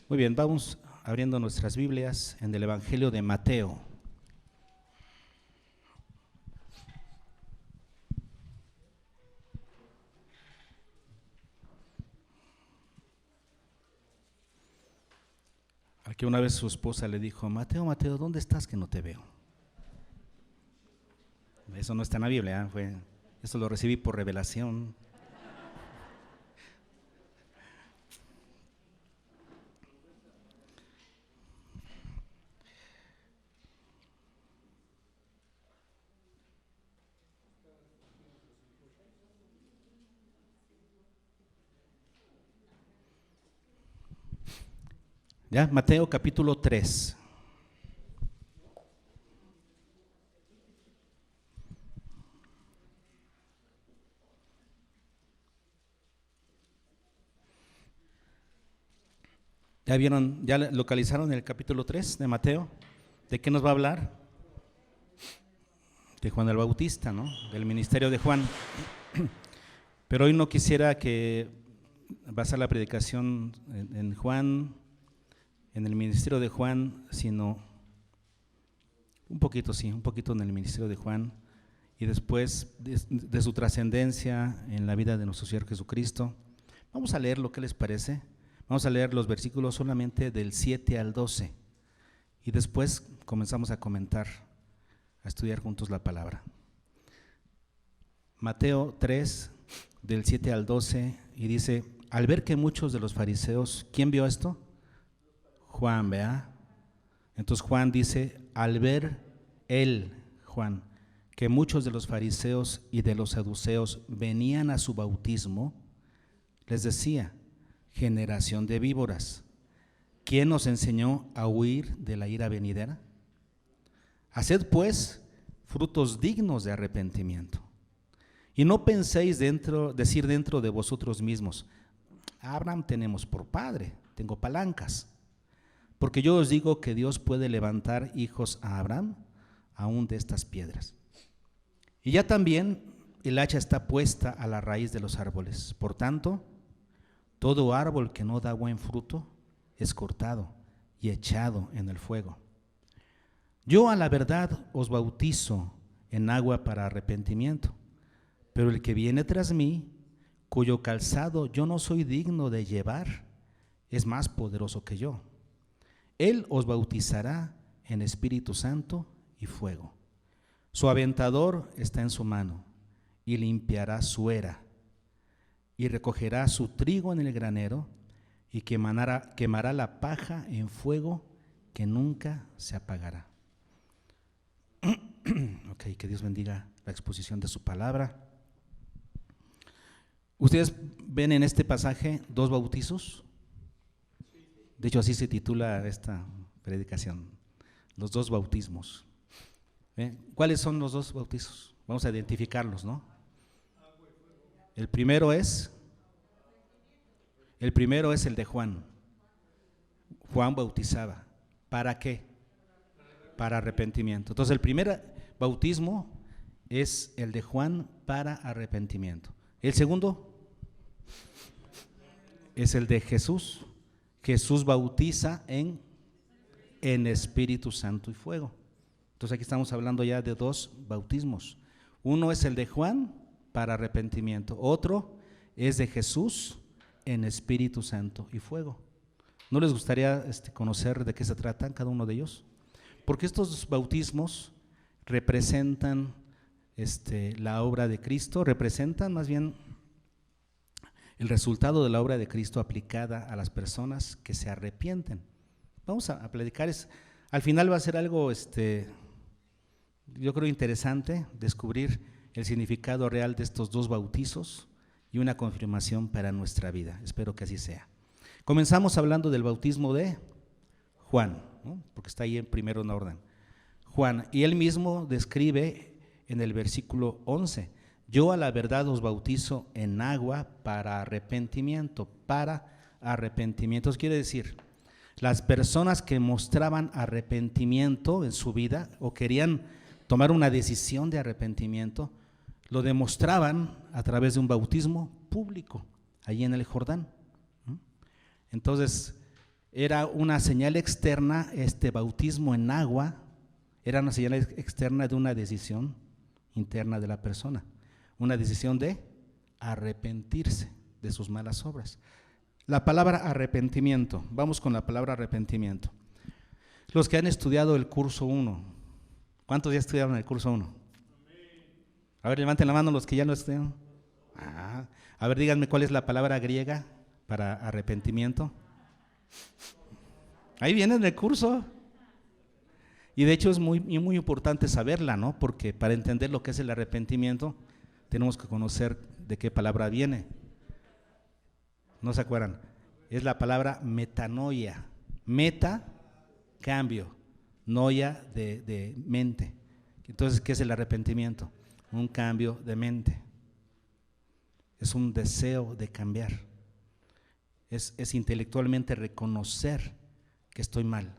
Muy bien, vamos abriendo nuestras Biblias en el Evangelio de Mateo. Aquí una vez su esposa le dijo: Mateo, Mateo, ¿dónde estás que no te veo? Eso no está en la Biblia, eso lo recibí por revelación. Ya, Mateo capítulo 3. ¿Ya vieron, ya localizaron el capítulo 3 de Mateo? ¿De qué nos va a hablar? De Juan el Bautista, ¿no? Del ministerio de Juan. Pero hoy no quisiera que basar la predicación en Juan, en el ministerio de Juan, sino un poquito en el ministerio de Juan y después de su trascendencia en la vida de nuestro Señor Jesucristo. Vamos a leer lo que les parece. Vamos a leer los versículos solamente del 7 al 12 y después comenzamos a comentar, a estudiar juntos la palabra. Mateo 3, del 7 al 12, y dice: al ver que muchos de los fariseos, ¿quién vio esto? Juan, ¿verdad? Entonces Juan dice: al ver Juan, que muchos de los fariseos y de los saduceos venían a su bautismo, les decía: generación de víboras, ¿quién nos enseñó a huir de la ira venidera? Haced pues frutos dignos de arrepentimiento. Y no penséis decir dentro de vosotros mismos: a Abraham tenemos por padre, tengo palancas. Porque yo os digo que Dios puede levantar hijos a Abraham aún de estas piedras. Y ya también el hacha está puesta a la raíz de los árboles. Por tanto, todo árbol que no da buen fruto es cortado y echado en el fuego. Yo a la verdad os bautizo en agua para arrepentimiento, pero el que viene tras mí, cuyo calzado yo no soy digno de llevar, es más poderoso que yo. Él os bautizará en Espíritu Santo y fuego. Su aventador está en su mano y limpiará su era, y recogerá su trigo en el granero y quemará la paja en fuego que nunca se apagará. Ok, que Dios bendiga la exposición de su palabra. ¿Ustedes ven en este pasaje dos bautizos? De hecho, así se titula esta predicación, los dos bautismos. ¿Cuáles son los dos bautizos? Vamos a identificarlos, ¿no? El primero es el de Juan. Juan bautizaba. ¿Para qué? Para arrepentimiento. Entonces el primer bautismo es el de Juan para arrepentimiento. El segundo es el de Jesús. Jesús bautiza en Espíritu Santo y fuego. Entonces aquí estamos hablando ya de dos bautismos. Uno es el de Juan para arrepentimiento, otro es de Jesús en Espíritu Santo y fuego. ¿No les gustaría conocer de qué se tratan cada uno de ellos? Porque estos bautismos representan la obra de Cristo, representan más bien el resultado de la obra de Cristo aplicada a las personas que se arrepienten. Vamos a platicar, al final va a ser algo, yo creo interesante descubrir el significado real de estos dos bautizos y una confirmación para nuestra vida. Espero que así sea. Comenzamos hablando del bautismo de Juan, ¿no? Porque está ahí primero en orden. Juan, y él mismo describe en el versículo 11: yo a la verdad os bautizo en agua para arrepentimiento. Eso quiere decir, las personas que mostraban arrepentimiento en su vida o querían tomar una decisión de arrepentimiento, lo demostraban a través de un bautismo público, allí en el Jordán. Entonces, era una señal externa, este bautismo en agua, era una señal externa de una decisión interna de la persona, una decisión de arrepentirse de sus malas obras. La palabra arrepentimiento, vamos con la palabra arrepentimiento. Los que han estudiado el curso 1, ¿cuántos ya estudiaron el curso 1? A ver, levanten la mano los que ya lo estudiaron. A ver, díganme cuál es la palabra griega para arrepentimiento. Ahí viene en el curso. Y de hecho es muy importante saberla, ¿no? Porque para entender lo que es el arrepentimiento, tenemos que conocer de qué palabra viene. ¿No se acuerdan? Es la palabra metanoia. Meta, cambio. Noia, de mente. Entonces, ¿qué es el arrepentimiento? Un cambio de mente. Es un deseo de cambiar. Es intelectualmente reconocer que estoy mal,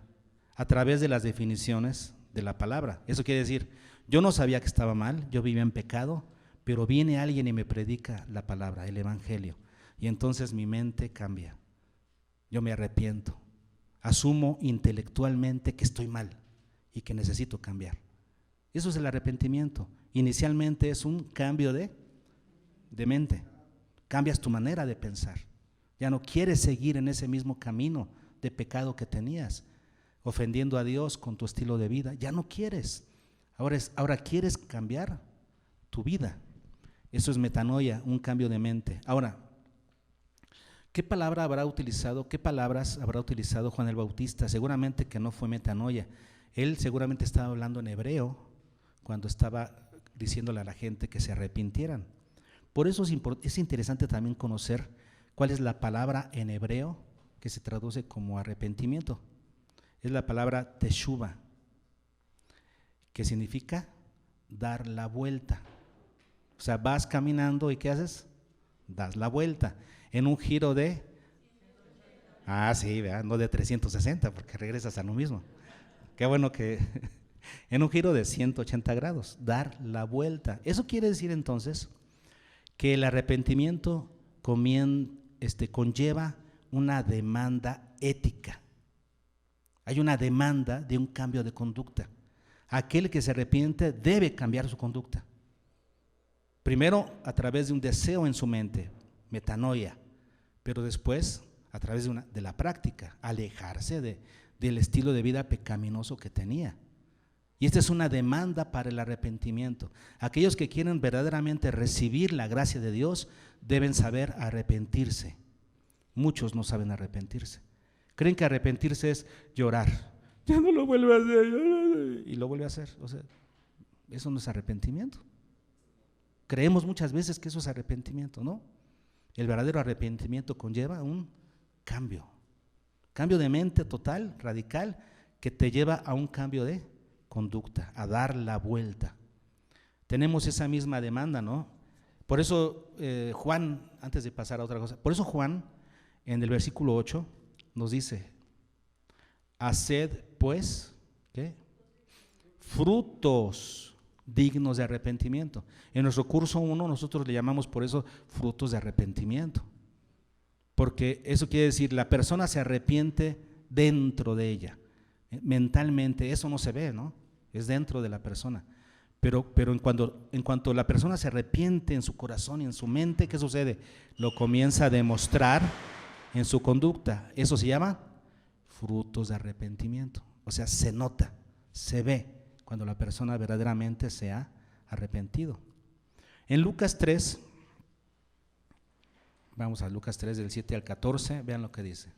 a través de las definiciones de la palabra. Eso quiere decir, yo no sabía que estaba mal, yo vivía en pecado, pero viene alguien y me predica la palabra, el evangelio, y entonces mi mente cambia. Yo me arrepiento, asumo intelectualmente que estoy mal y que necesito cambiar. Eso es el arrepentimiento. Inicialmente es un cambio de mente. Cambias tu manera de pensar. Ya no quieres seguir en ese mismo camino de pecado que tenías, ofendiendo a Dios con tu estilo de vida. Ya no quieres. Ahora quieres cambiar tu vida. Eso es metanoia, un cambio de mente. Ahora, ¿qué palabras habrá utilizado Juan el Bautista? Seguramente que no fue metanoia. Él seguramente estaba hablando en hebreo cuando estaba diciéndole a la gente que se arrepintieran. Por eso es interesante también conocer cuál es la palabra en hebreo que se traduce como arrepentimiento. Es la palabra teshuva, que significa dar la vuelta. O sea, vas caminando y ¿qué haces? Das la vuelta en un giro de… sí, ¿verdad? No de 360, porque regresas a lo mismo. Qué bueno que… en un giro de 180 grados, dar la vuelta. Eso quiere decir entonces que el arrepentimiento conlleva una demanda ética. Hay una demanda de un cambio de conducta. Aquel que se arrepiente debe cambiar su conducta. Primero a través de un deseo en su mente, metanoia, pero después a través de la práctica, alejarse del estilo de vida pecaminoso que tenía. Y esta es una demanda para el arrepentimiento. Aquellos que quieren verdaderamente recibir la gracia de Dios deben saber arrepentirse. Muchos no saben arrepentirse. Creen que arrepentirse es llorar. Ya no lo vuelve a hacer. Y lo vuelve a hacer. O sea, eso no es arrepentimiento. Creemos muchas veces que eso es arrepentimiento, ¿no? El verdadero arrepentimiento conlleva un cambio de mente total, radical, que te lleva a un cambio de conducta, a dar la vuelta. Tenemos esa misma demanda, ¿no? Por eso Juan, antes de pasar a otra cosa, por eso Juan en el versículo 8 nos dice: haced pues, ¿qué? Frutos dignos de arrepentimiento. En nuestro curso 1 nosotros le llamamos por eso frutos de arrepentimiento, porque eso quiere decir la persona se arrepiente dentro de ella, mentalmente. Eso no se ve, ¿no? Es dentro de la persona, pero en cuanto la persona se arrepiente en su corazón y en su mente, ¿qué sucede? Lo comienza a demostrar en su conducta. Eso se llama frutos de arrepentimiento. O sea, se nota, se ve cuando la persona verdaderamente se ha arrepentido. En Lucas 3, vamos a Lucas 3 del 7 al 14, vean lo que dice.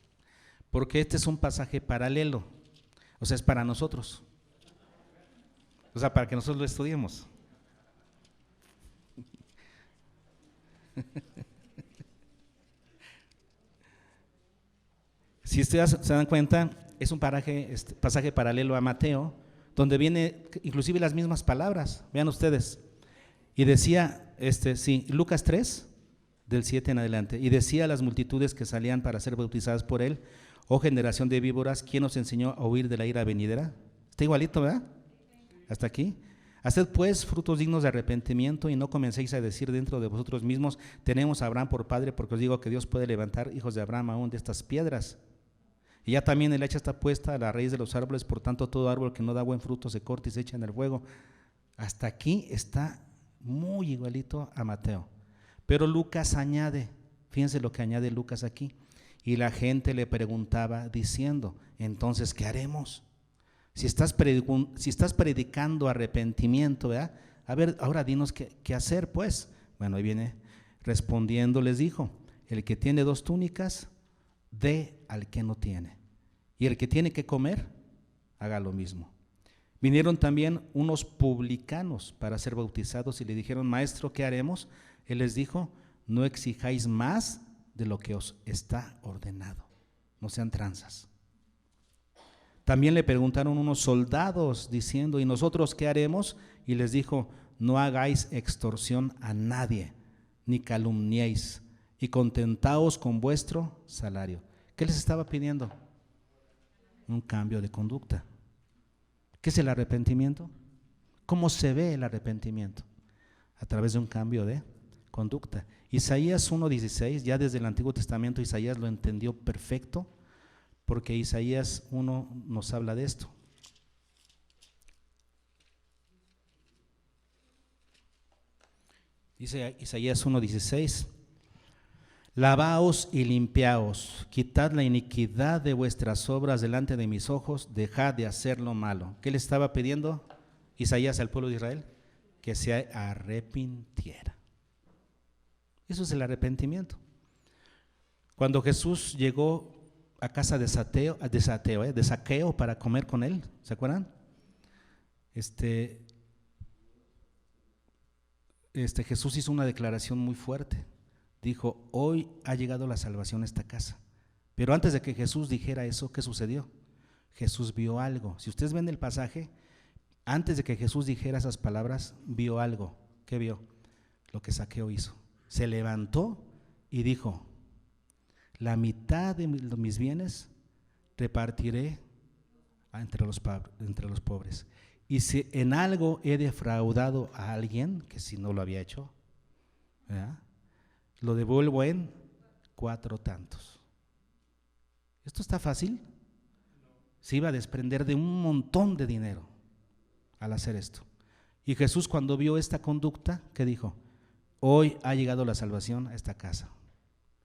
Porque este es un pasaje paralelo, o sea, es para nosotros. O sea, para que nosotros lo estudiemos. Si ustedes se dan cuenta, es un pasaje paralelo a Mateo, donde viene inclusive las mismas palabras. Vean ustedes. Y decía, Lucas 3, del 7 en adelante, y decía a las multitudes que salían para ser bautizadas por él: oh generación de víboras, ¿quién os enseñó a huir de la ira venidera? Está igualito, ¿verdad? Hasta aquí. Haced pues frutos dignos de arrepentimiento y no comencéis a decir dentro de vosotros mismos: tenemos a Abraham por padre, porque os digo que Dios puede levantar hijos de Abraham aún de estas piedras. Y ya también el hacha está puesta a la raíz de los árboles, por tanto todo árbol que no da buen fruto se corta y se echa en el fuego. Hasta aquí está muy igualito a Mateo. Pero Lucas añade, fíjense lo que añade Lucas aquí. Y la gente le preguntaba diciendo, entonces, ¿qué haremos? Si estás predicando arrepentimiento, ¿verdad? A ver, ahora dinos qué hacer, pues. Bueno, ahí viene, respondiendo les dijo, el que tiene 2 túnicas, dé al que no tiene. Y el que tiene que comer, haga lo mismo. Vinieron también unos publicanos para ser bautizados y le dijeron, maestro, ¿qué haremos? Él les dijo, no exijáis más de lo que os está ordenado, no sean tranzas. También le preguntaron unos soldados diciendo, ¿y nosotros qué haremos? Y les dijo, no hagáis extorsión a nadie, ni calumniéis, y contentaos con vuestro salario. ¿Qué les estaba pidiendo? Un cambio de conducta. ¿Qué es el arrepentimiento? ¿Cómo se ve el arrepentimiento? A través de un cambio de conducta. Isaías 1:16, ya desde el Antiguo Testamento Isaías lo entendió perfecto, porque Isaías 1 nos habla de esto. Dice Isaías 1:16, lavaos y limpiaos, quitad la iniquidad de vuestras obras delante de mis ojos, dejad de hacer lo malo. ¿Qué le estaba pidiendo Isaías al pueblo de Israel? Que se arrepintiera. Eso es el arrepentimiento. Cuando Jesús llegó a casa de Zaqueo para comer con él, ¿se acuerdan? Jesús hizo una declaración muy fuerte. Dijo, hoy ha llegado la salvación a esta casa. Pero antes de que Jesús dijera eso, ¿qué sucedió? Jesús vio algo. Si ustedes ven el pasaje, antes de que Jesús dijera esas palabras, vio algo. ¿Qué vio? Lo que Zaqueo hizo. Se levantó y dijo, la mitad de mis bienes repartiré entre los pobres. Y si en algo he defraudado a alguien, que si no lo había hecho, ¿verdad?, lo devuelvo en 4 tantos. ¿Esto está fácil? Se iba a desprender de un montón de dinero al hacer esto. Y Jesús, cuando vio esta conducta, ¿qué dijo? Hoy ha llegado la salvación a esta casa.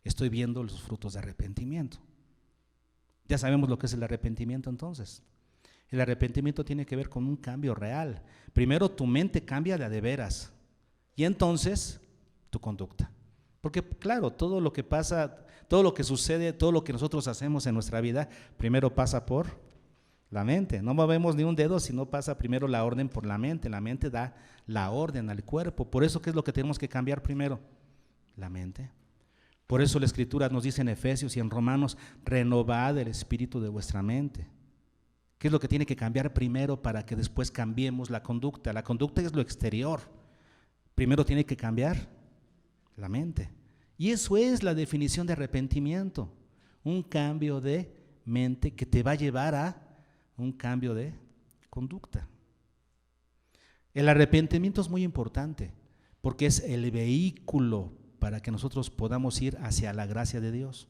Estoy viendo los frutos de arrepentimiento. Ya sabemos lo que es el arrepentimiento entonces. El arrepentimiento tiene que ver con un cambio real. Primero tu mente cambia de a de veras y entonces tu conducta. Porque claro, todo lo que pasa, todo lo que sucede, todo lo que nosotros hacemos en nuestra vida, primero pasa por la mente. No movemos ni un dedo si no pasa primero la orden por la mente. La mente da la orden al cuerpo. Por eso, ¿qué es lo que tenemos que cambiar primero? La mente. Por eso la Escritura nos dice en Efesios y en Romanos, renovad el espíritu de vuestra mente. ¿Qué es lo que tiene que cambiar primero para que después cambiemos la conducta? La conducta es lo exterior. Primero tiene que cambiar la mente. Y eso es la definición de arrepentimiento. Un cambio de mente que te va a llevar a un cambio de conducta. El arrepentimiento es muy importante porque es el vehículo para que nosotros podamos ir hacia la gracia de Dios.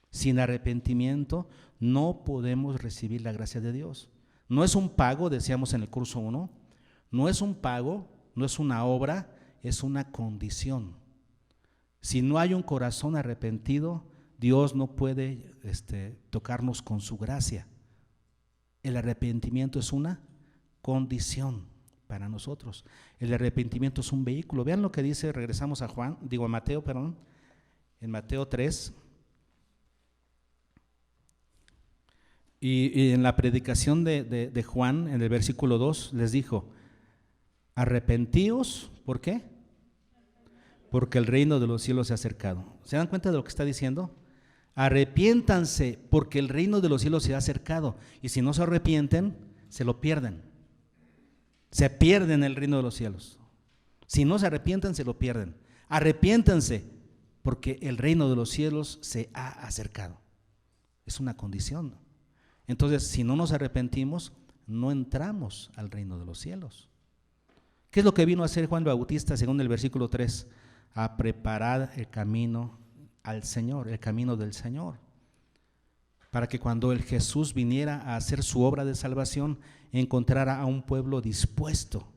Sin arrepentimiento no podemos recibir la gracia de Dios. No es un pago, decíamos en el curso 1, no es un pago, no es una obra, es una condición. Si no hay un corazón arrepentido, Dios no puede tocarnos con su gracia. El arrepentimiento es una condición para nosotros. El arrepentimiento es un vehículo. Vean lo que dice, regresamos a Mateo, en Mateo 3. Y en la predicación de Juan, en el versículo 2, les dijo, arrepentíos, ¿por qué? Porque el reino de los cielos se ha acercado. ¿Se dan cuenta de lo que está diciendo? Arrepiéntanse porque el reino de los cielos se ha acercado. Y si no se arrepienten, se lo pierden. Se pierden el reino de los cielos. Si no se arrepienten, se lo pierden. Arrepiéntanse porque el reino de los cielos se ha acercado. Es una condición. Entonces, si no nos arrepentimos, no entramos al reino de los cielos. ¿Qué es lo que vino a hacer Juan Bautista según el versículo 3? A preparar el camino al Señor, el camino del Señor. para que cuando el Jesús viniera a hacer su obra de salvación, encontrara a un pueblo dispuesto.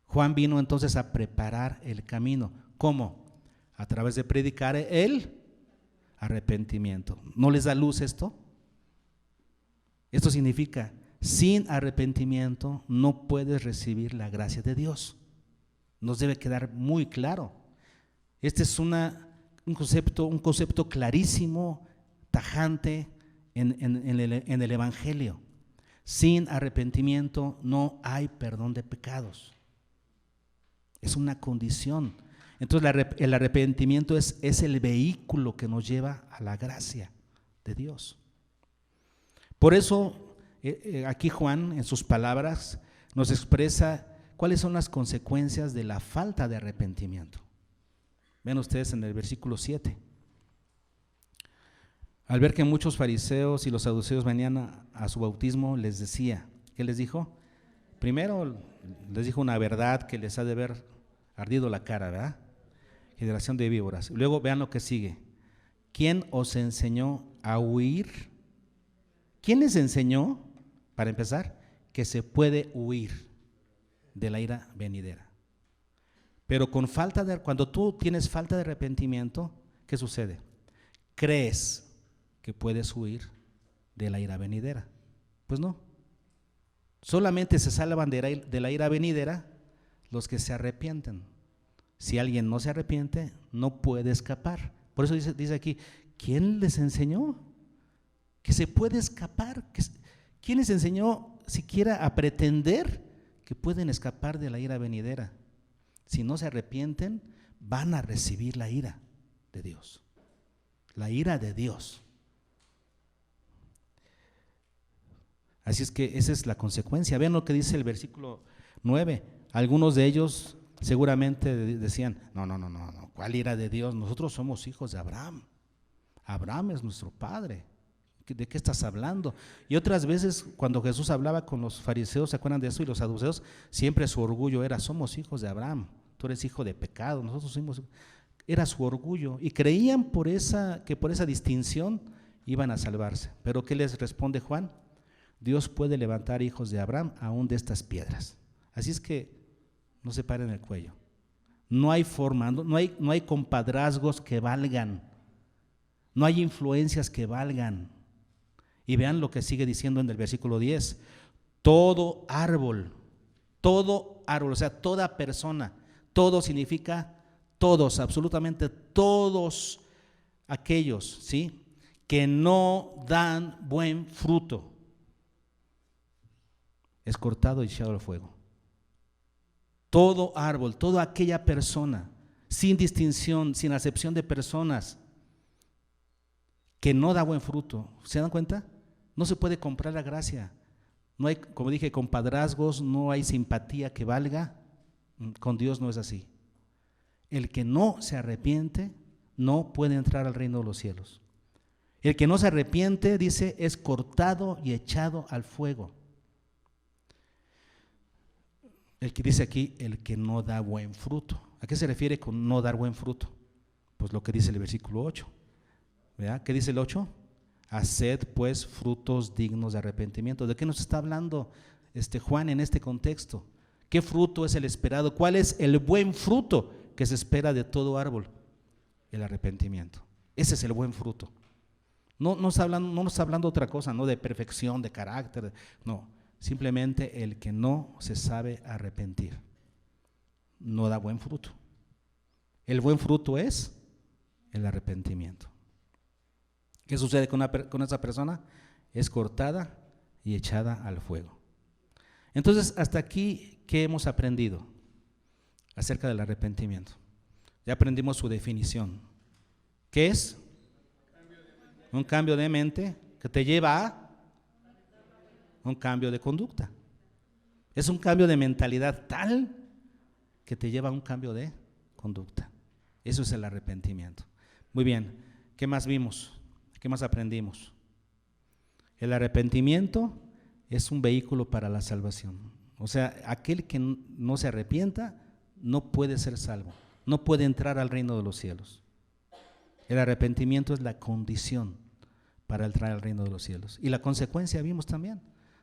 Juan vino entonces a preparar el camino. ¿Cómo? A través de predicar el arrepentimiento. ¿No les da luz esto? Esto significa, sin arrepentimiento no puedes recibir la gracia de Dios. Nos debe quedar muy claro. Este es un concepto clarísimo, tajante en el Evangelio. Sin arrepentimiento no hay perdón de pecados. Es una condición. Entonces el arrepentimiento es el vehículo que nos lleva a la gracia de Dios. Por eso aquí Juan en sus palabras nos expresa cuáles son las consecuencias de la falta de arrepentimiento. Ven ustedes en el versículo 7. Al ver que muchos fariseos y los saduceos venían a su bautismo, les decía, ¿qué les dijo? Primero les dijo una verdad que les ha de haber ardido la cara, ¿verdad? Generación de víboras. Luego vean lo que sigue. ¿Quién os enseñó a huir? ¿Quién les enseñó, para empezar, que se puede huir de la ira venidera? Pero cuando tú tienes falta de arrepentimiento, ¿qué sucede? Crees que puedes huir de la ira venidera. Pues no. Solamente se salvan de la ira venidera los que se arrepienten. Si alguien no se arrepiente, no puede escapar. Por eso dice aquí, ¿quién les enseñó que se puede escapar? ¿Quién les enseñó siquiera a pretender que pueden escapar de la ira venidera? Si no se arrepienten, van a recibir la ira de Dios. La ira de Dios. Así es que esa es la consecuencia. Vean lo que dice el versículo 9. Algunos de ellos seguramente decían, no, ¿cuál ira de Dios? Nosotros somos hijos de Abraham. Abraham es nuestro padre. ¿De qué estás hablando? Y otras veces cuando Jesús hablaba con los fariseos, ¿se acuerdan de eso? Y los saduceos, siempre su orgullo era, somos hijos de Abraham, tú eres hijo de pecado, nosotros somos, era su orgullo. Y creían que por esa distinción iban a salvarse. Pero ¿qué les responde Juan? Dios puede levantar hijos de Abraham aún de estas piedras. Así es que no se paren el cuello. No hay forma, no hay compadrazgos que valgan. No hay influencias que valgan. Y vean lo que sigue diciendo en el versículo 10. Todo árbol, o sea, toda persona, todo significa todos, absolutamente todos aquellos, ¿sí?, que no dan buen fruto, es cortado y echado al fuego. Todo árbol, toda aquella persona, sin distinción, sin acepción de personas, que no da buen fruto. ¿Se dan cuenta? No se puede comprar la gracia. No hay, como dije, compadrazgos, no hay simpatía que valga. Con Dios no es así. El que no se arrepiente no puede entrar al reino de los cielos. El que no se arrepiente, dice, es cortado y echado al fuego. El que dice aquí, el que no da buen fruto. ¿A qué se refiere con no dar buen fruto? Pues lo que dice el versículo 8. ¿Verdad? ¿Qué dice el 8? Haced pues frutos dignos de arrepentimiento. ¿De qué nos está hablando Juan en este contexto? ¿Qué fruto es el esperado? ¿Cuál es el buen fruto que se espera de todo árbol? El arrepentimiento. Ese es el buen fruto. No nos está hablando otra cosa, no de perfección, de carácter, no. Simplemente el que no se sabe arrepentir no da buen fruto. El buen fruto es el arrepentimiento. ¿Qué sucede con esa persona? Es cortada y echada al fuego. Entonces, hasta aquí, ¿qué hemos aprendido acerca del arrepentimiento? Ya aprendimos su definición. ¿Qué es? Un cambio de mente que te lleva a un cambio de conducta. Es un cambio de mentalidad tal que te lleva a un cambio de conducta. Eso es el arrepentimiento. Muy bien, ¿qué más vimos? ¿Qué más aprendimos? El arrepentimiento es un vehículo para la salvación. O sea, aquel que no se arrepienta no puede ser salvo, no puede entrar al reino de los cielos. El arrepentimiento es la condición para entrar al reino de los cielos. Y la consecuencia vimos también,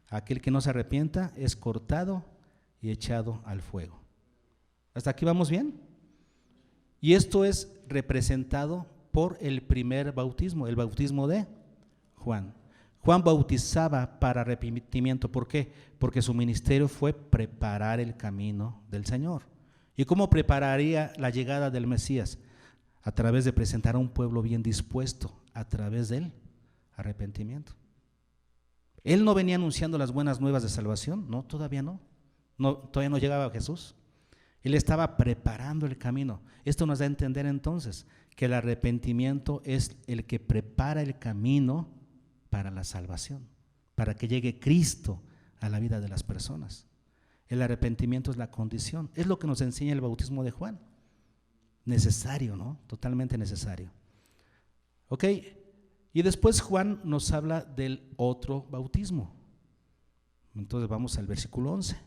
aquel que no se arrepienta es cortado y echado al fuego. ¿Hasta aquí vamos bien? Y esto es representado por el primer bautismo, el bautismo de Juan. Juan bautizaba para arrepentimiento. ¿Por qué? Porque su ministerio fue preparar el camino del Señor. ¿Y cómo prepararía la llegada del Mesías? A través de presentar a un pueblo bien dispuesto, a través del arrepentimiento. Él no venía anunciando las buenas nuevas de salvación, no, todavía no, todavía no llegaba a Jesús. Él estaba preparando el camino. Esto nos da a entender entonces que el arrepentimiento es el que prepara el camino para la salvación, para que llegue Cristo a la vida de las personas. El arrepentimiento es la condición, es lo que nos enseña el bautismo de Juan. Necesario, ¿no? Totalmente necesario. Ok, y después Juan nos habla del otro bautismo. Entonces vamos al versículo 11.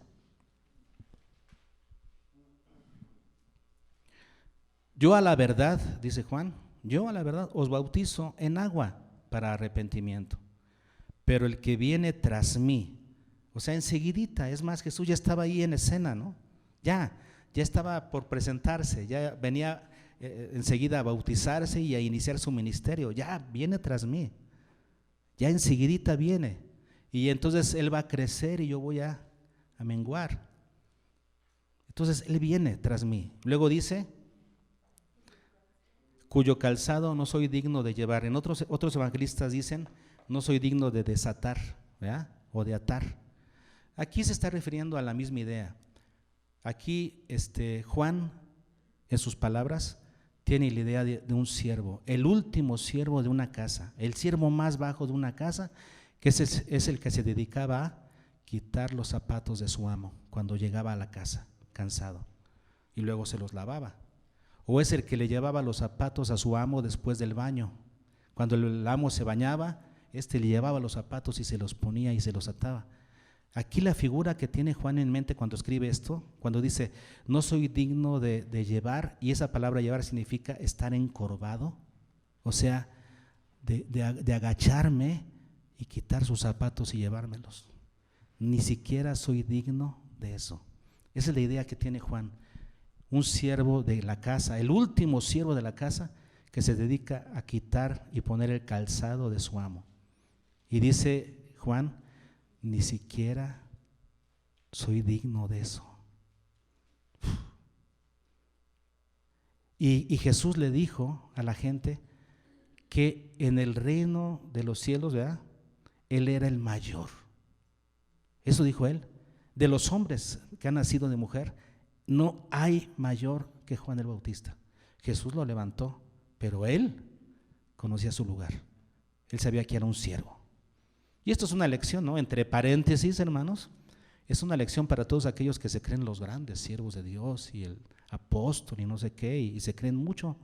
Yo a la verdad, dice Juan, yo a la verdad os bautizo en agua para arrepentimiento, pero el que viene tras mí, o sea, enseguidita, es más, Jesús ya estaba ahí en escena, ¿no? Ya estaba por presentarse, ya venía enseguida a bautizarse y a iniciar su ministerio, ya viene tras mí, ya enseguidita viene, y entonces Él va a crecer y yo voy a menguar. Entonces Él viene tras mí. Luego dice, cuyo calzado no soy digno de llevar. En otros evangelistas dicen, no soy digno de desatar, ¿verdad? O de atar. Aquí se está refiriendo a la misma idea. Aquí Juan, en sus palabras, tiene la idea de un siervo, el último siervo de una casa, el siervo más bajo de una casa, que es el que se dedicaba a quitar los zapatos de su amo cuando llegaba a la casa, cansado, y luego se los lavaba. O es el que le llevaba los zapatos a su amo después del baño. Cuando el amo se bañaba, le llevaba los zapatos y se los ponía y se los ataba. Aquí la figura que tiene Juan en mente cuando escribe esto, cuando dice, no soy digno de llevar, y esa palabra llevar significa estar encorvado, o sea, de agacharme y quitar sus zapatos y llevármelos. Ni siquiera soy digno de eso. Esa es la idea que tiene Juan. Un siervo de la casa, el último siervo de la casa, que se dedica a quitar y poner el calzado de su amo. Y dice Juan, ni siquiera soy digno de eso. Y Jesús le dijo a la gente que en el reino de los cielos, ¿verdad?, Él era el mayor. Eso dijo Él. De los hombres que han nacido de mujer, no hay mayor que Juan el Bautista. Jesús lo levantó, pero Él conocía su lugar. Él sabía que era un siervo. Y esto es una lección, ¿no? Entre paréntesis, hermanos, es una lección para todos aquellos que se creen los grandes siervos de Dios y el apóstol y no sé qué, y se creen mucho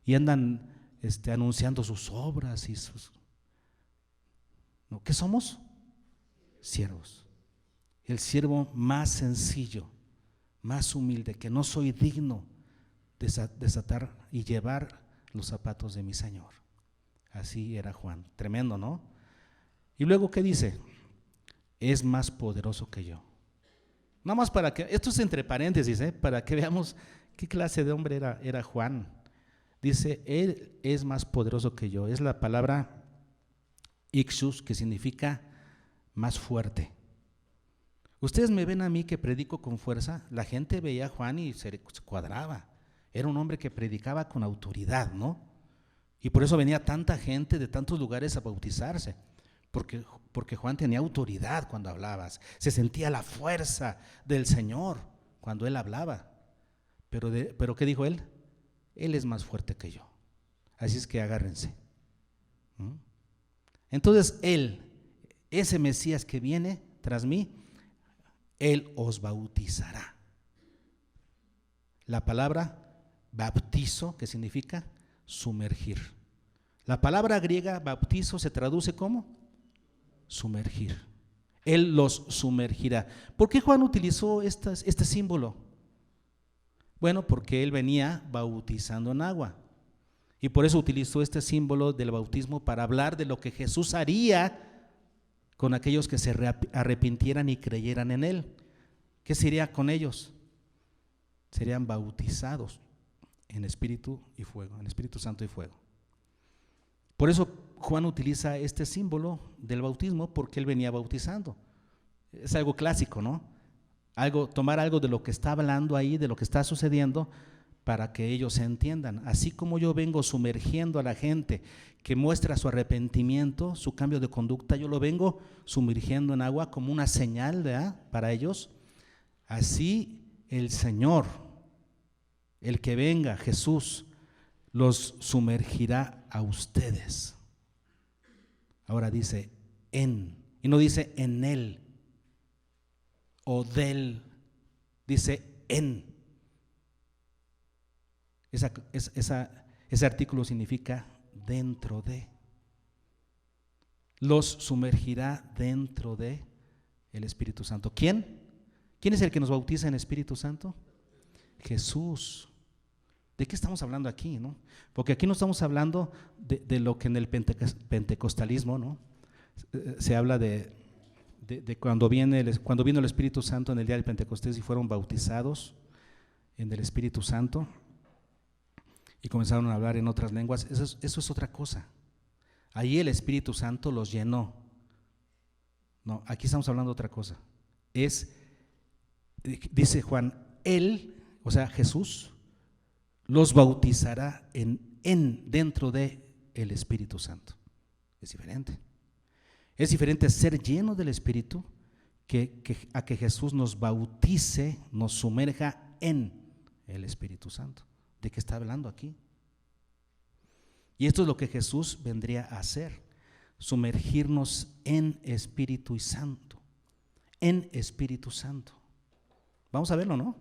y andan anunciando sus obras y sus… ¿No? ¿Qué somos? Siervos. El siervo más sencillo, más humilde, que no soy digno de desatar y llevar los zapatos de mi Señor. Así era Juan. Tremendo, ¿no? Y luego, ¿qué dice? Es más poderoso que yo. Nada más para que, esto es entre paréntesis, para que veamos qué clase de hombre era Juan. Dice, Él es más poderoso que yo. Es la palabra ixus, que significa más fuerte. Ustedes me ven a mí que predico con fuerza. La gente veía a Juan y se cuadraba. Era un hombre que predicaba con autoridad, ¿no? Y por eso venía tanta gente de tantos lugares a bautizarse. Porque Juan tenía autoridad cuando hablaba, se sentía la fuerza del Señor cuando Él hablaba. Pero ¿qué dijo Él? Él es más fuerte que yo. Así es que agárrense. Entonces Él, ese Mesías que viene tras mí, Él os bautizará. La palabra bautizo, que significa sumergir. La palabra griega bautizo se traduce como sumergir. Él los sumergirá. ¿Por qué Juan utilizó este símbolo? Bueno, porque él venía bautizando en agua. Y por eso utilizó este símbolo del bautismo para hablar de lo que Jesús haría con aquellos que se arrepintieran y creyeran en Él. ¿Qué sería con ellos? Serían bautizados en Espíritu y fuego, en Espíritu Santo y fuego. Por eso Juan utiliza este símbolo del bautismo, porque él venía bautizando. Es algo clásico, ¿no? Tomar algo de lo que está hablando ahí, de lo que está sucediendo, para que ellos se entiendan. Así como yo vengo sumergiendo a la gente que muestra su arrepentimiento, su cambio de conducta, yo lo vengo sumergiendo en agua como una señal, ¿verdad?, para ellos. Así el Señor, el que venga, Jesús, los sumergirá a ustedes. Ahora dice en, y no dice en Él o del, dice en. Ese artículo significa dentro de. Los sumergirá dentro de el Espíritu Santo. ¿Quién? ¿Quién es el que nos bautiza en Espíritu Santo? Jesús. ¿De qué estamos hablando aquí, no? Porque aquí no estamos hablando de lo que en el pentecostalismo, ¿no? Se habla de cuando vino el Espíritu Santo en el día del Pentecostés y fueron bautizados en el Espíritu Santo y comenzaron a hablar en otras lenguas. Eso es otra cosa. Ahí el Espíritu Santo los llenó. No, aquí estamos hablando de otra cosa. Dice Juan, Él, o sea Jesús, los bautizará dentro de el Espíritu Santo. Es diferente. Es diferente ser lleno del Espíritu a que Jesús nos bautice, nos sumerja en el Espíritu Santo. ¿De qué está hablando aquí? Y esto es lo que Jesús vendría a hacer, sumergirnos en Espíritu Santo, en Espíritu Santo. Vamos a verlo, ¿no?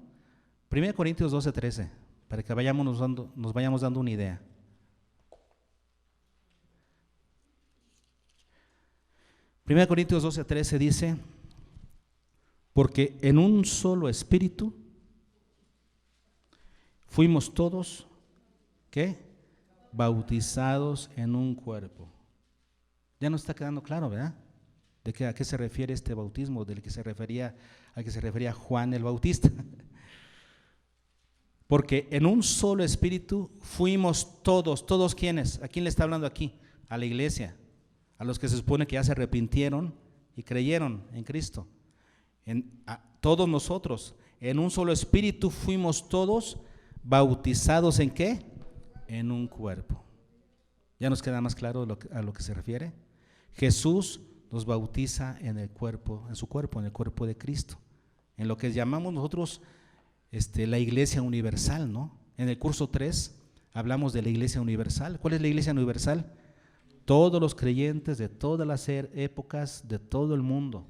1 Corintios 12:13, para que nos vayamos dando una idea. 1 Corintios 12:13 dice, porque en un solo espíritu fuimos todos, ¿qué? Bautizados en un cuerpo. Ya nos está quedando claro, ¿verdad? ¿A qué se refiere este bautismo? Al que se refería Juan el Bautista. Porque en un solo espíritu fuimos todos. ¿Quiénes? ¿A quién le está hablando aquí? A la iglesia, a los que se supone que ya se arrepintieron y creyeron en Cristo. A todos nosotros, en un solo espíritu fuimos todos bautizados ¿en qué? En un cuerpo. ¿Ya nos queda más claro a lo que se refiere? Jesús nos bautiza en el cuerpo, en su cuerpo, en el cuerpo de Cristo, en lo que llamamos nosotros la iglesia universal, ¿no? En el curso 3 hablamos de la iglesia universal. ¿Cuál es la iglesia universal? Todos los creyentes de todas las épocas, de todo el mundo.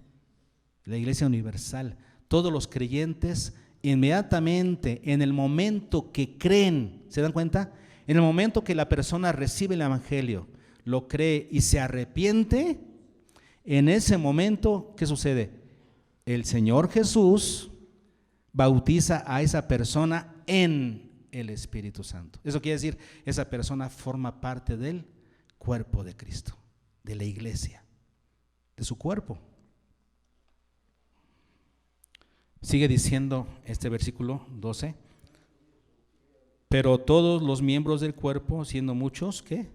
La iglesia universal, todos los creyentes inmediatamente en el momento que creen, ¿se dan cuenta? En el momento que la persona recibe el evangelio, lo cree y se arrepiente, en ese momento, ¿qué sucede? El Señor Jesús bautiza a esa persona en el Espíritu Santo. Eso quiere decir, esa persona forma parte del cuerpo de Cristo, de la iglesia, de su cuerpo. Sigue diciendo este versículo 12, pero todos los miembros del cuerpo, siendo muchos, ¿qué?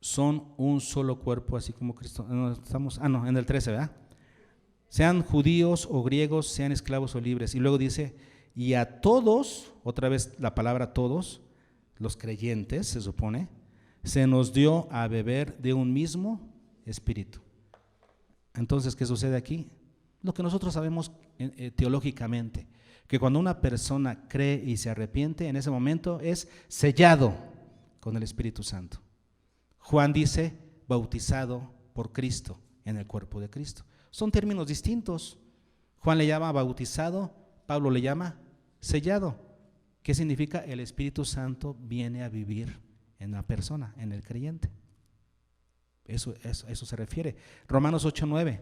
Son un solo cuerpo, así como Cristo. En el 13, ¿verdad? Sean judíos o griegos, sean esclavos o libres. Y luego dice, y a todos, otra vez la palabra todos, los creyentes, se supone, se nos dio a beber de un mismo espíritu. Entonces, ¿qué sucede aquí? Lo que nosotros sabemos teológicamente, que cuando una persona cree y se arrepiente, en ese momento es sellado con el Espíritu Santo. Juan dice, bautizado por Cristo en el cuerpo de Cristo. Son términos distintos. Juan le llama bautizado, Pablo le llama sellado. ¿Qué significa? El Espíritu Santo viene a vivir en la persona, en el creyente. Eso se refiere. Romanos 8:9.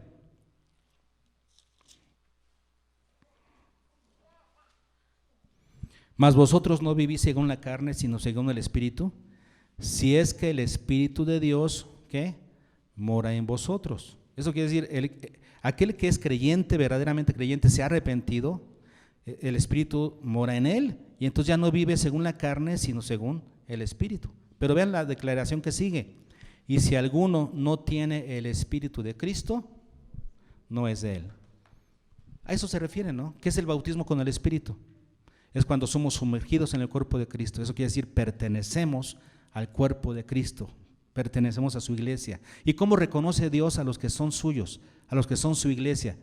Mas vosotros no vivís según la carne, sino según el Espíritu, si es que el Espíritu de Dios, ¿qué? Mora en vosotros. Eso quiere decir, aquel que es creyente, verdaderamente creyente, se ha arrepentido, el Espíritu mora en él, y entonces ya no vive según la carne, sino según el Espíritu. Pero vean la declaración que sigue: y si alguno no tiene el Espíritu de Cristo, no es de él. A eso se refiere, ¿no? ¿Qué es el bautismo con el Espíritu? Es cuando somos sumergidos en el cuerpo de Cristo. Eso quiere decir, pertenecemos al cuerpo de Cristo, pertenecemos a su iglesia. ¿Y cómo reconoce Dios a los que son suyos, a los que son su iglesia?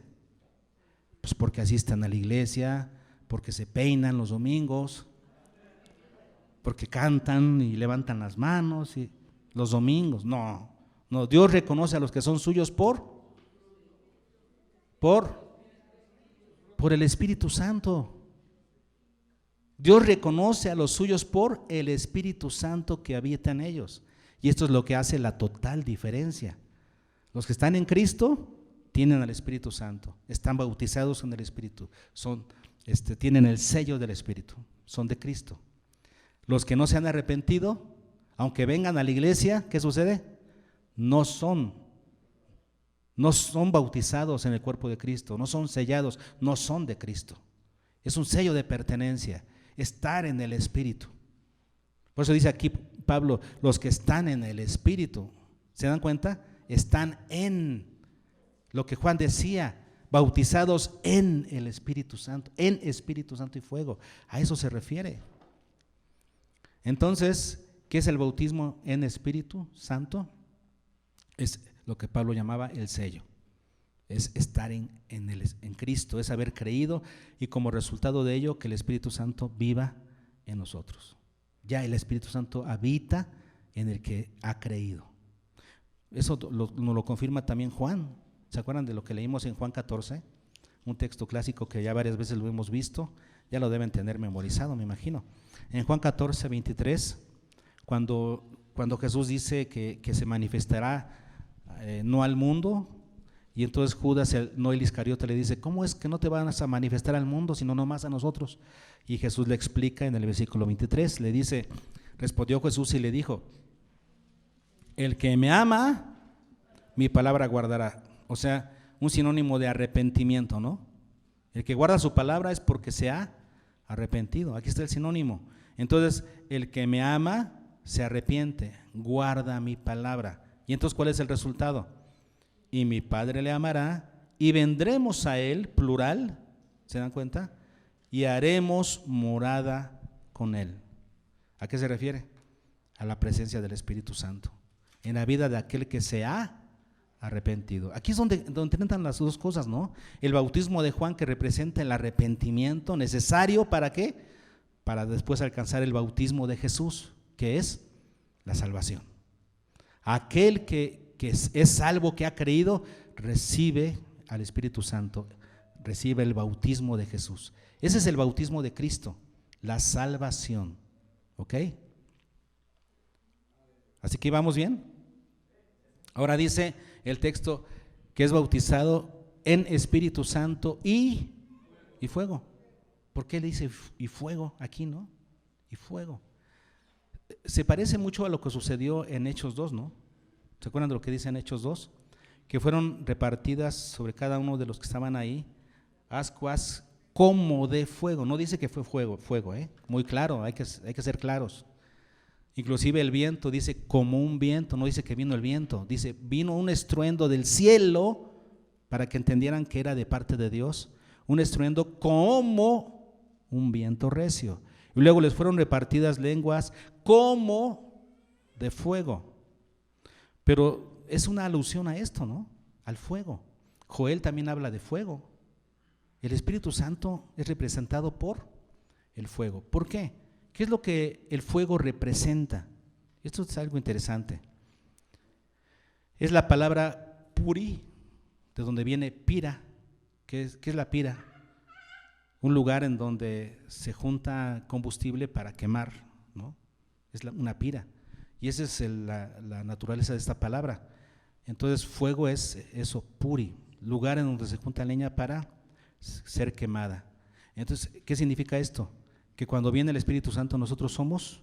Pues porque asisten a la iglesia, porque se peinan los domingos, porque cantan y levantan las manos y los domingos. No, Dios reconoce a los que son suyos por el Espíritu Santo. Dios reconoce a los suyos por el Espíritu Santo que habita en ellos. Y esto es lo que hace la total diferencia. Los que están en Cristo tienen al Espíritu Santo, están bautizados en el Espíritu, tienen el sello del Espíritu, son de Cristo. Los que no se han arrepentido, aunque vengan a la iglesia, ¿qué sucede? No son bautizados en el cuerpo de Cristo, no son sellados, no son de Cristo. Es un sello de pertenencia, estar en el Espíritu. Por eso dice aquí Pablo, los que están en el Espíritu, ¿se dan cuenta? Están en lo que Juan decía, bautizados en el Espíritu Santo, en Espíritu Santo y fuego. A eso se refiere. Entonces, ¿qué es el bautismo en Espíritu Santo? Es lo que Pablo llamaba el sello. Es estar en Cristo, es haber creído y como resultado de ello que el Espíritu Santo viva en nosotros. Ya el Espíritu Santo habita en el que ha creído. Eso nos lo confirma también Juan. ¿Se acuerdan de lo que leímos en Juan 14? Un texto clásico que ya varias veces lo hemos visto, ya lo deben tener memorizado, me imagino. En Juan 14, 23, cuando Jesús dice que se manifestará no al mundo, y entonces Judas, no el Iscariote, le dice, ¿cómo es que no te vas a manifestar al mundo, sino nomás a nosotros? Y Jesús le explica en el versículo 23, le dice, respondió Jesús y le dijo, el que me ama, mi palabra guardará. O sea, un sinónimo de arrepentimiento, ¿no? El que guarda su palabra es porque se ha arrepentido. Aquí está el sinónimo. Entonces, el que me ama se arrepiente, guarda mi palabra. Y entonces, ¿cuál es el resultado? Y mi Padre le amará y vendremos a él, plural, ¿se dan cuenta? Y haremos morada con él. ¿A qué se refiere? A la presencia del Espíritu Santo en la vida de aquel que se ha arrepentido. Aquí es donde entran las dos cosas, ¿no? El bautismo de Juan, que representa el arrepentimiento necesario, ¿para qué? Para después alcanzar el bautismo de Jesús, que es la salvación. Aquel que es salvo, que ha creído, recibe al Espíritu Santo, recibe el bautismo de Jesús. Ese es el bautismo de Cristo, la salvación. ¿Ok? Así que vamos bien. Ahora dice el texto que es bautizado en Espíritu Santo y fuego. ¿Por qué le dice y fuego aquí, no? Y fuego. Se parece mucho a lo que sucedió en Hechos 2, ¿no? ¿Se acuerdan de lo que dice en Hechos 2? Que fueron repartidas sobre cada uno de los que estaban ahí ascuas como de fuego. No dice que fue fuego, muy claro, hay que ser claros. Inclusive el viento dice como un viento, no dice que vino el viento, dice vino un estruendo del cielo, para que entendieran que era de parte de Dios, un estruendo como un viento recio. Y luego les fueron repartidas lenguas como de fuego. Pero es una alusión a esto, ¿no? Al fuego. Joel también habla de fuego. El Espíritu Santo es representado por el fuego. ¿Por qué? ¿Qué es lo que el fuego representa? Esto es algo interesante. Es la palabra puri, de donde viene pira. ¿Qué es la pira? Un lugar en donde se junta combustible para quemar, ¿no? Es una pira. Y esa es la naturaleza de esta palabra. Entonces, fuego es eso, puri, lugar en donde se junta leña para ser quemada. Entonces, ¿qué significa esto? Que cuando viene el Espíritu Santo nosotros somos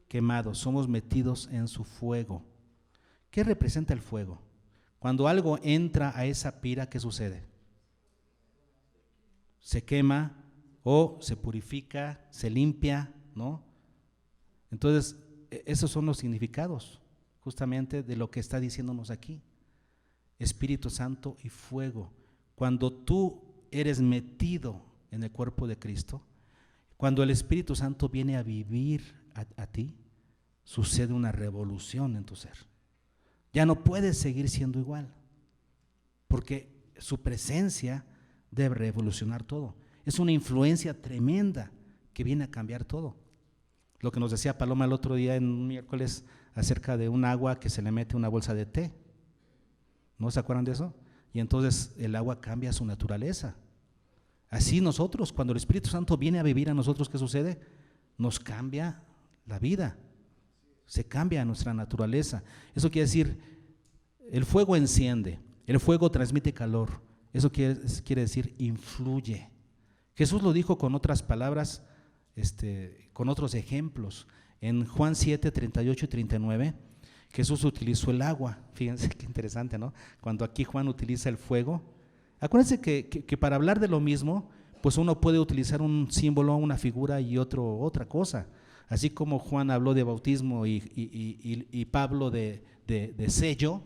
quemados, somos metidos en su fuego. ¿Qué representa el fuego? Cuando algo entra a esa pira, ¿qué sucede? Se quema o se purifica, se limpia, ¿no? Entonces, esos son los significados justamente de lo que está diciéndonos aquí. Espíritu Santo y fuego. Cuando tú eres metido en el cuerpo de Cristo, cuando el Espíritu Santo viene a vivir a ti, sucede una revolución en tu ser. Ya no puedes seguir siendo igual, porque su presencia debe revolucionar todo. Es una influencia tremenda que viene a cambiar todo. Lo que nos decía Paloma el otro día en un miércoles acerca de un agua que se le mete una bolsa de té. ¿No se acuerdan de eso? Y entonces el agua cambia su naturaleza. Así nosotros, cuando el Espíritu Santo viene a vivir a nosotros, ¿qué sucede? Nos cambia la vida, se cambia nuestra naturaleza. Eso quiere decir, el fuego enciende, el fuego transmite calor. Eso quiere decir, influye. Jesús lo dijo con otras palabras, con otros ejemplos. En Juan 7, 38 y 39, Jesús utilizó el agua. Fíjense qué interesante, ¿no? Cuando aquí Juan utiliza el fuego. Acuérdense que para hablar de lo mismo, pues uno puede utilizar un símbolo, una figura y otra cosa. Así como Juan habló de bautismo y Pablo de sello,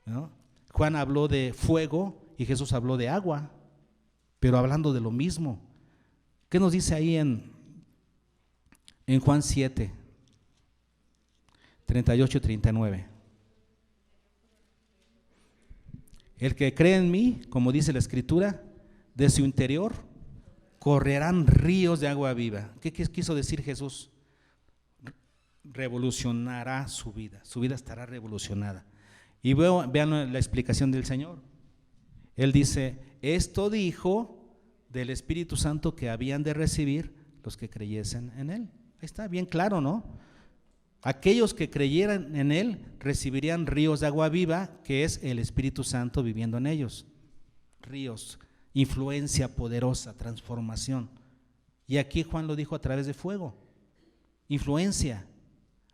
¿no? Juan habló de fuego y Jesús habló de agua, pero hablando de lo mismo. ¿Qué nos dice ahí en Juan 7, 38 y 39? El que cree en mí, como dice la Escritura, de su interior correrán ríos de agua viva. ¿Qué quiso decir Jesús? Revolucionará su vida estará revolucionada. Y vean la explicación del Señor. Él dice, esto dijo del Espíritu Santo que habían de recibir los que creyesen en Él. Ahí está, bien claro, ¿no? Aquellos que creyeran en Él recibirían ríos de agua viva, que es el Espíritu Santo viviendo en ellos. Ríos, influencia poderosa, transformación. Y aquí Juan lo dijo a través de fuego. Influencia,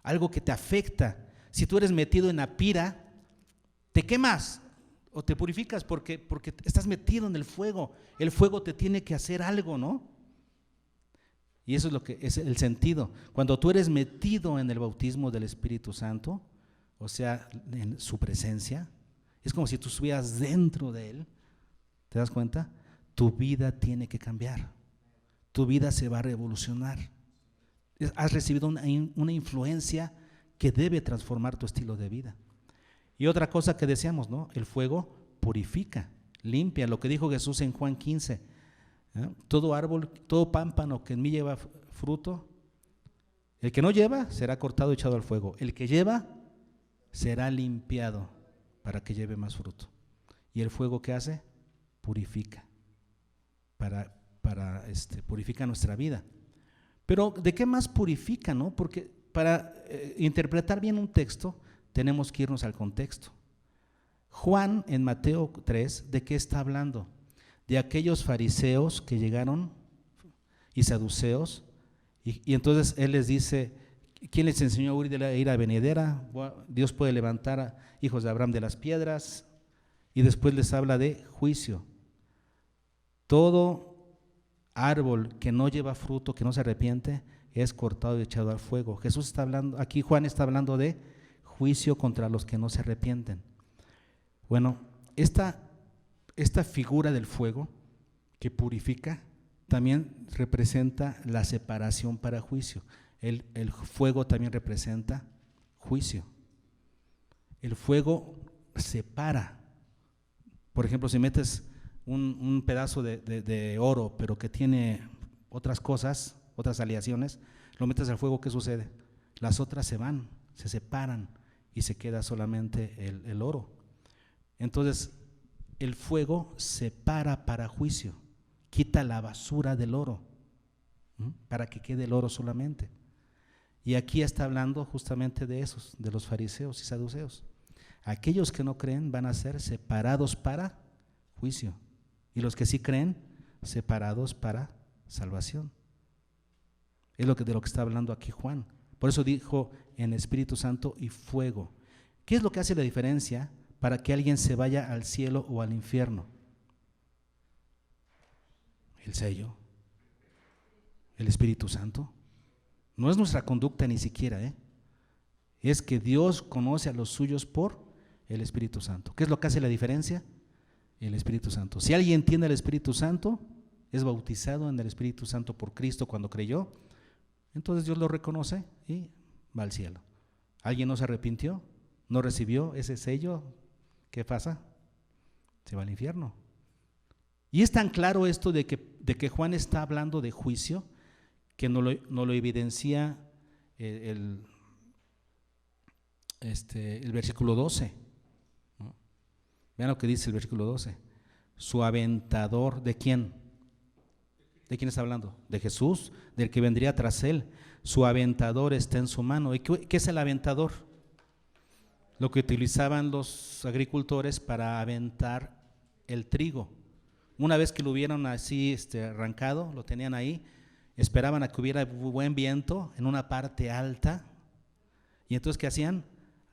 algo que te afecta. Si tú eres metido en la pira, te quemas o te purificas porque estás metido en el fuego. El fuego te tiene que hacer algo, ¿no? Y eso es lo que es el sentido. Cuando tú eres metido en el bautismo del Espíritu Santo, o sea, en su presencia, es como si tú estuvieras dentro de Él. ¿Te das cuenta? Tu vida tiene que cambiar. Tu vida se va a revolucionar. Has recibido una influencia que debe transformar tu estilo de vida. Y otra cosa que decíamos, ¿no? El fuego purifica, limpia. Lo que dijo Jesús en Juan 15. Todo árbol, todo pámpano que en mí lleva fruto, el que no lleva será cortado y echado al fuego. El que lleva será limpiado para que lleve más fruto. ¿Y el fuego qué hace? Purifica, purifica nuestra vida. Pero ¿de qué más purifica, no? Porque para interpretar bien un texto tenemos que irnos al contexto. Juan en Mateo 3, ¿de qué está hablando? De aquellos fariseos que llegaron y saduceos, y entonces él les dice, ¿quién les enseñó a ir a venidera? Dios puede levantar a hijos de Abraham de las piedras, y después les habla de juicio. Todo árbol que no lleva fruto, que no se arrepiente, es cortado y echado al fuego. Jesús está hablando, aquí Juan está hablando de juicio contra los que no se arrepienten. Bueno, esta figura del fuego que purifica también representa la separación para juicio. El fuego también representa juicio. El fuego separa. Por ejemplo, si metes un pedazo de oro, pero que tiene otras cosas, otras aleaciones, lo metes al fuego, ¿qué sucede? Las otras se van, se separan y se queda solamente el oro. Entonces, el fuego separa para juicio, quita la basura del oro, para que quede el oro solamente. Y aquí está hablando justamente de esos, de los fariseos y saduceos. Aquellos que no creen van a ser separados para juicio, y los que sí creen, separados para salvación. Es de lo que está hablando aquí Juan. Por eso dijo en Espíritu Santo y fuego. ¿Qué es lo que hace la diferencia para que alguien se vaya al cielo o al infierno? El sello, el Espíritu Santo. No es nuestra conducta ni siquiera, es que Dios conoce a los suyos por el Espíritu Santo. ¿Qué es lo que hace la diferencia? El Espíritu Santo. Si alguien tiene el Espíritu Santo, es bautizado en el Espíritu Santo por Cristo cuando creyó, entonces Dios lo reconoce y va al cielo. ¿Alguien no se arrepintió? ¿No recibió ese sello? ¿Qué pasa? Se va al infierno. Y es tan claro esto de que Juan está hablando de juicio, que no lo evidencia el versículo 12. ¿No? Vean lo que dice el versículo 12. Su aventador, ¿de quién? ¿De quién está hablando? De Jesús, del que vendría tras él. Su aventador está en su mano. ¿Y qué es el aventador? Lo que utilizaban los agricultores para aventar el trigo. Una vez que lo hubieran así arrancado, lo tenían ahí, esperaban a que hubiera buen viento en una parte alta, y entonces ¿qué hacían?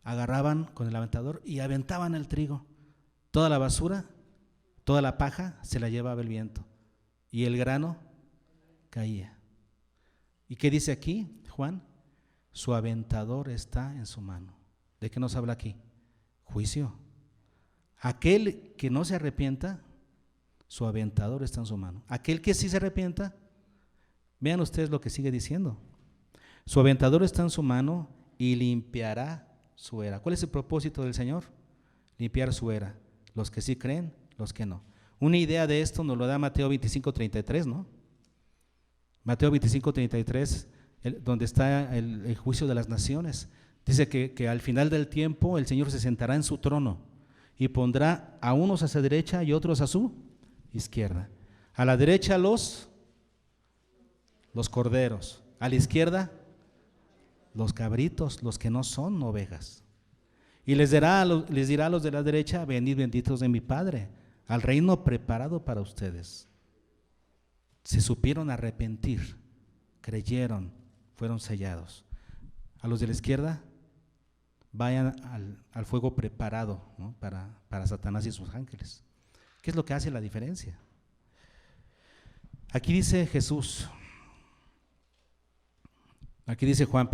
Agarraban con el aventador y aventaban el trigo. Toda la basura, toda la paja se la llevaba el viento y el grano caía. ¿Y qué dice aquí Juan? Su aventador está en su mano. ¿De qué nos habla aquí? Juicio. Aquel que no se arrepienta, su aventador está en su mano. Aquel que sí se arrepienta, vean ustedes lo que sigue diciendo. Su aventador está en su mano y limpiará su era. ¿Cuál es el propósito del Señor? Limpiar su era. Los que sí creen, los que no. Una idea de esto nos lo da Mateo 25:33, ¿no? Mateo 25:33, donde está el juicio de las naciones. Dice que al final del tiempo el Señor se sentará en su trono y pondrá a unos a su derecha y otros a su izquierda. A la derecha los corderos, a la izquierda los cabritos, los que no son ovejas. Y les dirá a los de la derecha: venid benditos de mi Padre, al reino preparado para ustedes. Se supieron arrepentir, creyeron, fueron sellados. A los de la izquierda, vayan al fuego preparado, ¿no? para Satanás y sus ángeles. ¿Qué es lo que hace la diferencia? Aquí dice Juan,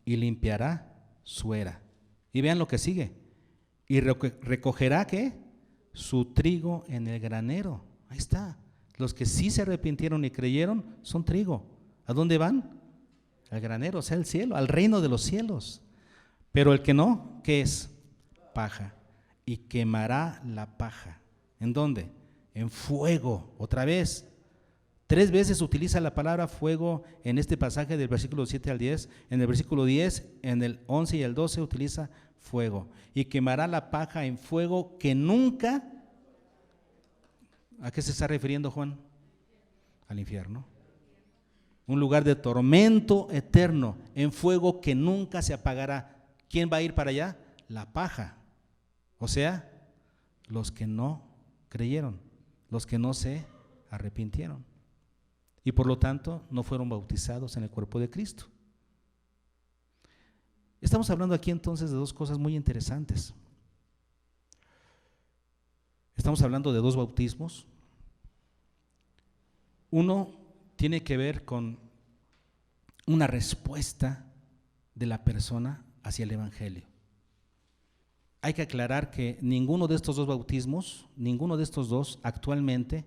y limpiará su era. Y vean lo que sigue. Y recogerá, ¿qué? Su trigo en el granero. Ahí está. Los que sí se arrepintieron y creyeron son trigo. ¿A dónde van? Al granero, o sea, al cielo, al reino de los cielos. Pero el que no, ¿qué es? Paja. Y quemará la paja. ¿En dónde? En fuego. Otra vez. 3 veces utiliza la palabra fuego en este pasaje del versículo 7 al 10. En el versículo 10, en el 11 y el 12 utiliza fuego. Y quemará la paja en fuego que nunca… ¿A qué se está refiriendo Juan? Al infierno. Un lugar de tormento eterno, en fuego que nunca se apagará. ¿Quién va a ir para allá? La paja. O sea, los que no creyeron, los que no se arrepintieron. Y por lo tanto no fueron bautizados en el cuerpo de Cristo. Estamos hablando aquí entonces de 2 cosas muy interesantes. Estamos hablando de 2 bautismos. Uno tiene que ver con una respuesta de la persona hacia el Evangelio. Hay que aclarar que ninguno de estos 2 bautismos, ninguno de estos 2 actualmente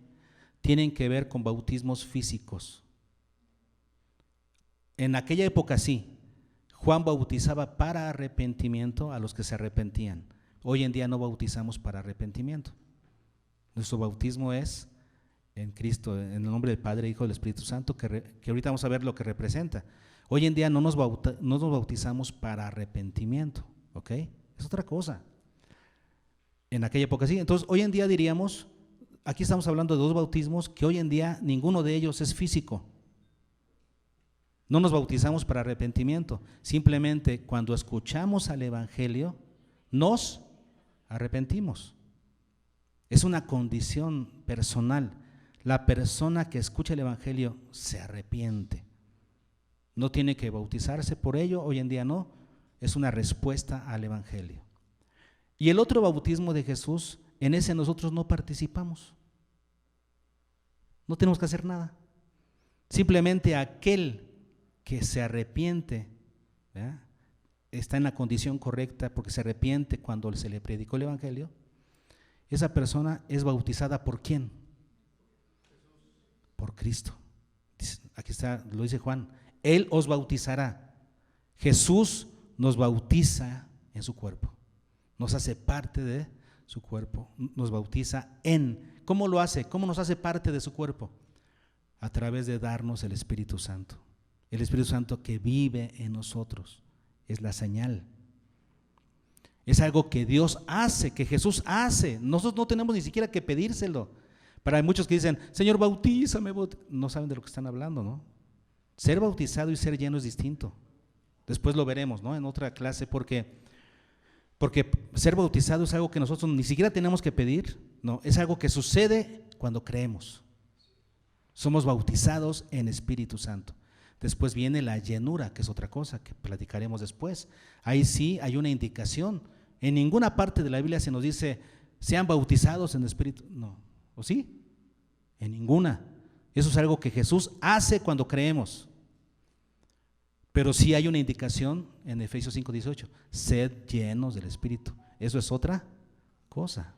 tienen que ver con bautismos físicos. En aquella época sí, Juan bautizaba para arrepentimiento a los que se arrepentían. Hoy en día no bautizamos para arrepentimiento. Nuestro bautismo es en Cristo, en el nombre del Padre, Hijo y del Espíritu Santo, que ahorita vamos a ver lo que representa. Hoy en día no nos bautizamos para arrepentimiento, ¿ok? Es otra cosa. En aquella época sí. Entonces, hoy en día diríamos, aquí estamos hablando de 2 bautismos que hoy en día ninguno de ellos es físico. No nos bautizamos para arrepentimiento. Simplemente cuando escuchamos al Evangelio, nos arrepentimos. Es una condición personal. La persona que escucha el Evangelio se arrepiente. no tiene que bautizarse por ello, hoy en día no, es una respuesta al Evangelio. Y el otro bautismo de Jesús, en ese nosotros no participamos, no tenemos que hacer nada, simplemente aquel que se arrepiente, ¿verdad?, está en la condición correcta porque se arrepiente cuando se le predicó el Evangelio, esa persona es bautizada ¿por quién? Por Cristo. Aquí está, lo dice Juan, Él os bautizará. Jesús nos bautiza en su cuerpo, nos hace parte de su cuerpo, nos bautiza en. ¿Cómo lo hace? ¿Cómo nos hace parte de su cuerpo? A través de darnos el Espíritu Santo. El Espíritu Santo que vive en nosotros es la señal. Es algo que Dios hace, que Jesús hace. Nosotros no tenemos ni siquiera que pedírselo. Para muchos que dicen, Señor, bautízame, no saben de lo que están hablando, ¿no? Ser bautizado y ser lleno es distinto. Después lo veremos, ¿no?, en otra clase, porque ser bautizado es algo que nosotros ni siquiera tenemos que pedir, no, es algo que sucede cuando creemos. Somos bautizados en Espíritu Santo. Después viene la llenura, que es otra cosa que platicaremos después. Ahí sí hay una indicación. En ninguna parte de la Biblia se nos dice, sean bautizados en Espíritu. No, ¿o sí? En ninguna. Eso es algo que Jesús hace cuando creemos. Pero sí hay una indicación en Efesios 5:18, sed llenos del Espíritu. Eso es otra cosa.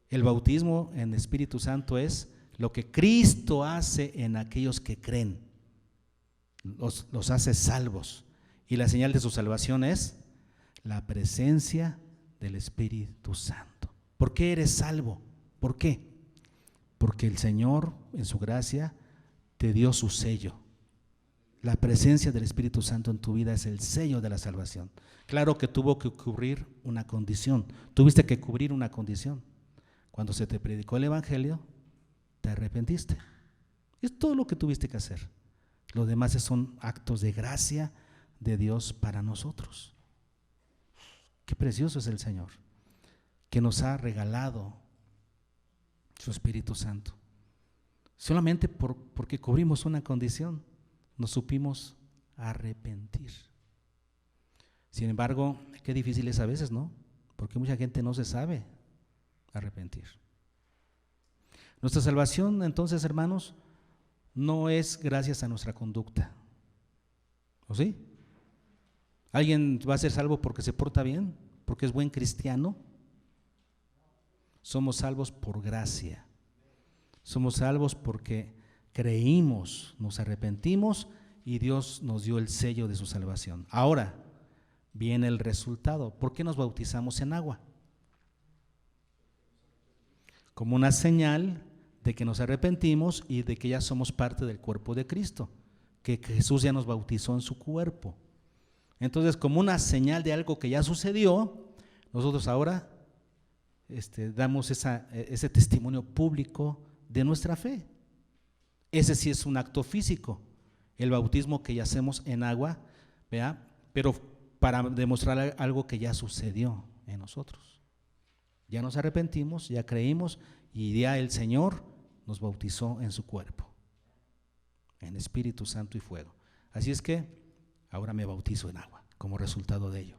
El bautismo en Espíritu Santo es lo que Cristo hace en aquellos que creen, los hace salvos. Y la señal de su salvación es la presencia del Espíritu Santo. ¿Por qué eres salvo? ¿Por qué? Porque el Señor en su gracia te dio su sello. La presencia del Espíritu Santo en tu vida es el sello de la salvación. Claro que tuvo que cubrir una condición, tuviste que cubrir una condición. Cuando se te predicó el Evangelio, te arrepentiste. Es todo lo que tuviste que hacer. Lo demás son actos de gracia de Dios para nosotros. Qué precioso es el Señor, que nos ha regalado su Espíritu Santo. Solamente porque cubrimos una condición, nos supimos arrepentir. Sin embargo, qué difícil es a veces, ¿no? Porque mucha gente no se sabe arrepentir. Nuestra salvación, entonces, hermanos, no es gracias a nuestra conducta. ¿O sí? ¿Alguien va a ser salvo porque se porta bien? ¿Porque es buen cristiano? Somos salvos por gracia. Somos salvos porque creímos, nos arrepentimos y Dios nos dio el sello de su salvación. Ahora viene el resultado. ¿Por qué nos bautizamos en agua? Como una señal de que nos arrepentimos y de que ya somos parte del cuerpo de Cristo, que Jesús ya nos bautizó en su cuerpo. Entonces, como una señal de algo que ya sucedió, nosotros ahora damos ese testimonio público de nuestra fe. Ese sí es un acto físico, el bautismo que ya hacemos en agua, ¿verdad?, pero para demostrar algo que ya sucedió en nosotros. Ya nos arrepentimos, ya creímos y ya el Señor nos bautizó en su cuerpo, en Espíritu Santo y fuego. Así es que ahora me bautizo en agua como resultado de ello.